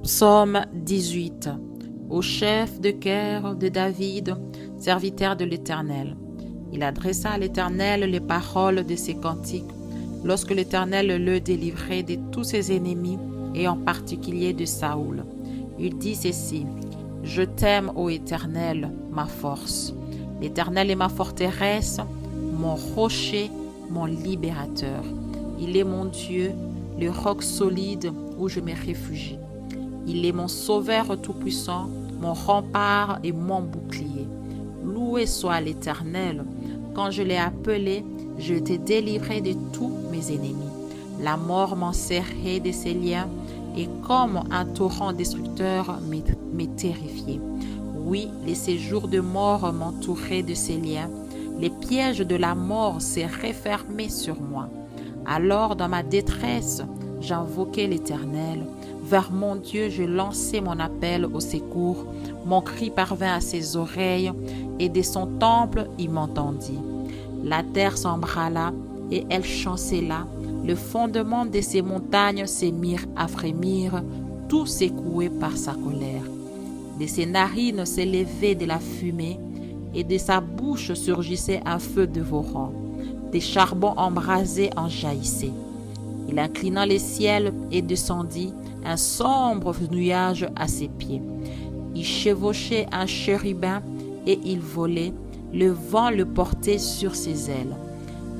Psaume 18. Au chef de chœur de David, serviteur de l'Éternel. Il adressa à l'Éternel les paroles de ses cantiques, lorsque l'Éternel le délivrait de tous ses ennemis, et en particulier de Saoul. Il dit ceci: Je t'aime, ô Éternel, ma force. L'Éternel est ma forteresse, mon rocher, mon libérateur. Il est mon Dieu, le roc solide où je me réfugie. Il est mon sauveur tout-puissant, mon rempart et mon bouclier. Loué soit l'Éternel. Quand je l'ai appelé, je t'ai délivré de tous mes ennemis. La mort m'enserrait de ses liens, et comme un torrent destructeur m'est terrifié. Oui, les séjours de mort m'entouraient de ses liens. Les pièges de la mort s'est refermés sur moi. Alors, dans ma détresse, j'invoquai l'Éternel. Vers mon Dieu, je lançai mon appel au secours. Mon cri parvint à ses oreilles, et de son temple, il m'entendit. La terre s'embrala, et elle chancela. Le fondement de ses montagnes s'est mis à frémir, tout secoué par sa colère. De ses narines s'élevait de la fumée, et de sa bouche surgissait un feu dévorant. Des charbons embrasés en jaillissaient. Il inclina les ciels et descendit, un sombre nuage à ses pieds. Il chevauchait un chérubin et il volait, le vent le portait sur ses ailes.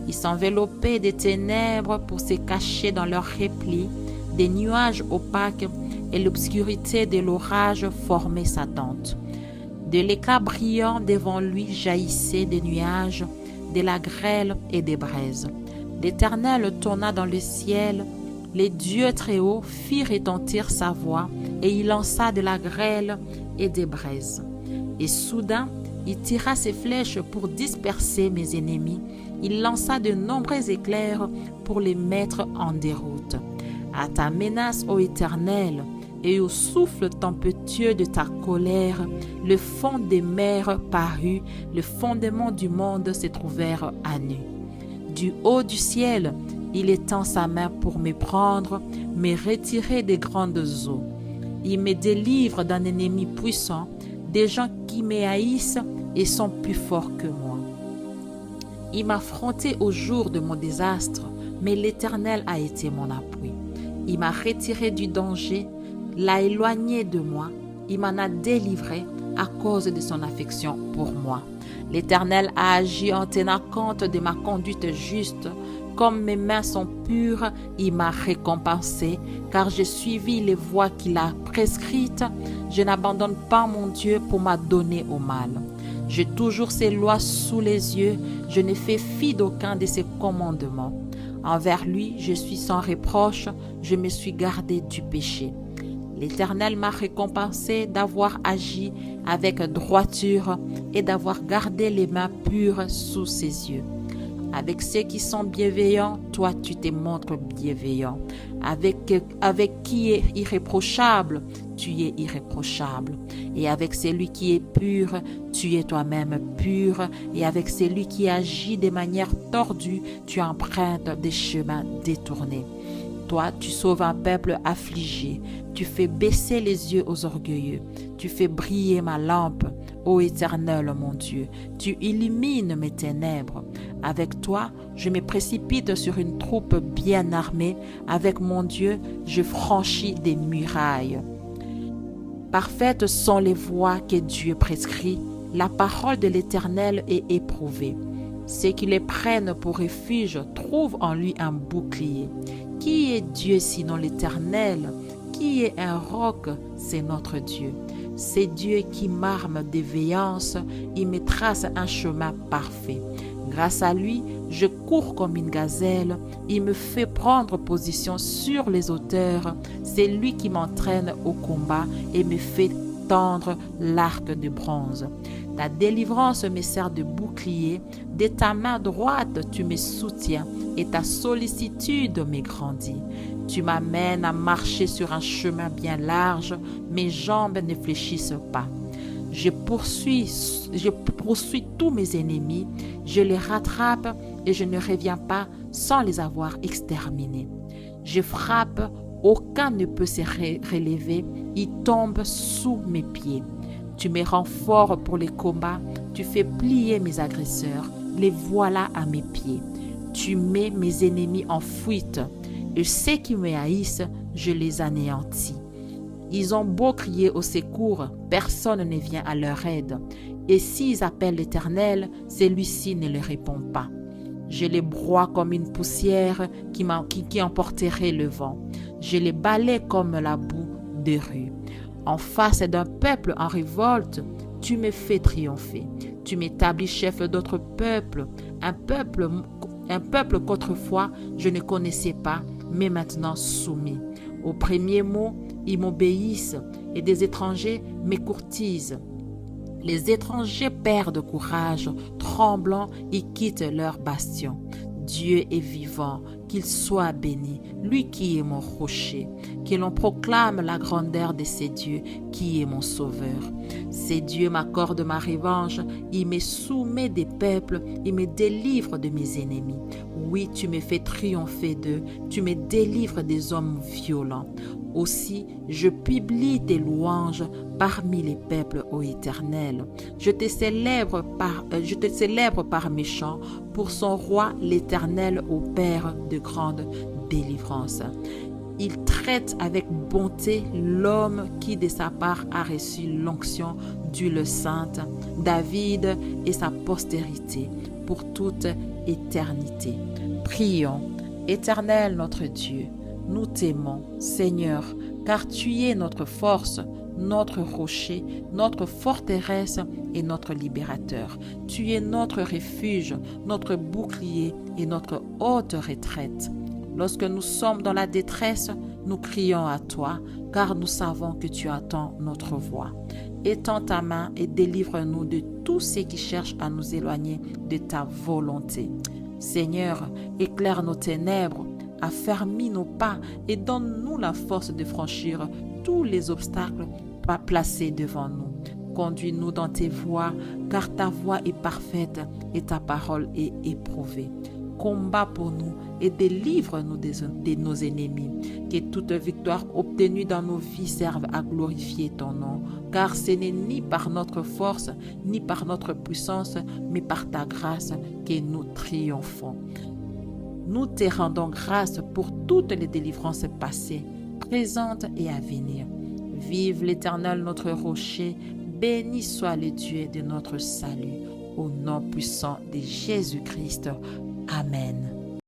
Il s'enveloppait des ténèbres pour se cacher dans leurs replis, des nuages opaques, et l'obscurité de l'orage formait sa tente. De l'éclat brillant devant lui jaillissaient des nuages, de la grêle et des braises. L'Éternel tourna dans le ciel, les dieux très hauts firent retentir sa voix, et il lança de la grêle et des braises. Et soudain, il tira ses flèches pour disperser mes ennemis. Il lança de nombreux éclairs pour les mettre en déroute. À ta menace, ô Éternel, et au souffle tempétueux de ta colère, le fond des mers parut, le fondement du monde se trouvèrent à nu. Du haut du ciel, il étend sa main pour me prendre, me retirer des grandes eaux. Il me délivre d'un ennemi puissant, des gens qui me haïssent et sont plus forts que moi. Il m'a affronté au jour de mon désastre, mais l'Éternel a été mon appui. Il m'a retiré du danger, l'a éloigné de moi, il m'en a délivré à cause de son affection pour moi. L'Éternel a agi en tenant compte de ma conduite juste. Comme mes mains sont pures, il m'a récompensé, car j'ai suivi les voies qu'il a prescrites. Je n'abandonne pas mon Dieu pour m'adonner au mal. J'ai toujours ses lois sous les yeux, je ne fais fi d'aucun de ses commandements. Envers lui, je suis sans reproche, je me suis gardé du péché. L'Éternel m'a récompensé d'avoir agi avec droiture et d'avoir gardé les mains pures sous ses yeux. Avec ceux qui sont bienveillants, toi tu te montres bienveillant. Avec qui est irréprochable, tu es irréprochable. Et avec celui qui est pur, tu es toi-même pur. Et avec celui qui agit de manière tordue, tu empruntes des chemins détournés. Toi, tu sauves un peuple affligé. Tu fais baisser les yeux aux orgueilleux. Tu fais briller ma lampe, ô Éternel mon Dieu. Tu illumines mes ténèbres. Avec toi, je me précipite sur une troupe bien armée. Avec mon Dieu, je franchis des murailles. Parfaites sont les voies que Dieu prescrit. La parole de l'Éternel est éprouvée. Ceux qui les prennent pour refuge trouvent en lui un bouclier. Qui est Dieu sinon l'Éternel? Qui est un roc? C'est notre Dieu. C'est Dieu qui m'arme d'éveillance, il me trace un chemin parfait. Grâce à lui, je cours comme une gazelle, il me fait prendre position sur les hauteurs. C'est lui qui m'entraîne au combat et me fait tendre l'arc de bronze. Ta délivrance me sert de bouclier, de ta main droite tu me soutiens et ta sollicitude me grandit. Tu m'amènes à marcher sur un chemin bien large, mes jambes ne fléchissent pas. Je poursuis tous mes ennemis, je les rattrape et je ne reviens pas sans les avoir exterminés. Je frappe Aucun ne peut se relever, il tombe sous mes pieds. Tu me rends fort pour les combats, tu fais plier mes agresseurs, les voilà à mes pieds. Tu mets mes ennemis en fuite, et ceux qui me haïssent, je les anéantis. Ils ont beau crier au secours, personne ne vient à leur aide. Et s'ils appellent l'Éternel, celui-ci ne leur répond pas. Je les broie comme une poussière qui emporterait le vent. Je les balaie comme la boue des rues. En face d'un peuple en révolte, tu me fais triompher. Tu m'établis chef d'autres peuples, un peuple qu'autrefois je ne connaissais pas, mais maintenant soumis. Au premier mot, ils m'obéissent et des étrangers m'écourtisent. Les étrangers perdent courage, tremblant, ils quittent leur bastion. Dieu est vivant, qu'il soit béni, lui qui est mon rocher, que l'on proclame la grandeur de ces dieux, qui est mon sauveur. Ces dieux m'accordent ma revanche, il me soumet des peuples, il me délivre de mes ennemis. Oui, tu me fais triompher d'eux, tu me délivres des hommes violents. Aussi, je publie tes louanges parmi les peuples, ô Éternel. Je te célèbre par mes chants, pour son roi l'Éternel, au Père de grande délivrance. Il traite avec bonté l'homme qui de sa part a reçu l'onction d'huile sainte, David et sa postérité, pour toute éternité. Prions. Éternel notre Dieu, nous t'aimons, Seigneur, car tu es notre force, notre rocher, notre forteresse et notre libérateur. Tu es notre refuge, notre bouclier et notre haute retraite. Lorsque nous sommes dans la détresse, nous crions à toi, car nous savons que tu attends notre voix. Étends ta main et délivre-nous de tous ceux qui cherchent à nous éloigner de ta volonté. Seigneur, éclaire nos ténèbres, affermis nos pas et donne-nous la force de franchir tous les obstacles placés devant nous. Conduis-nous dans tes voies, car ta voie est parfaite et ta parole est éprouvée. Combat pour nous et délivre-nous de nos ennemis. Que toute victoire obtenue dans nos vies serve à glorifier ton nom, car ce n'est ni par notre force, ni par notre puissance, mais par ta grâce que nous triomphons. Nous te rendons grâce pour toutes les délivrances passées, présentes et à venir. Vive l'Éternel notre rocher, béni soit le Dieu de notre salut. Au nom puissant de Jésus-Christ. Amen.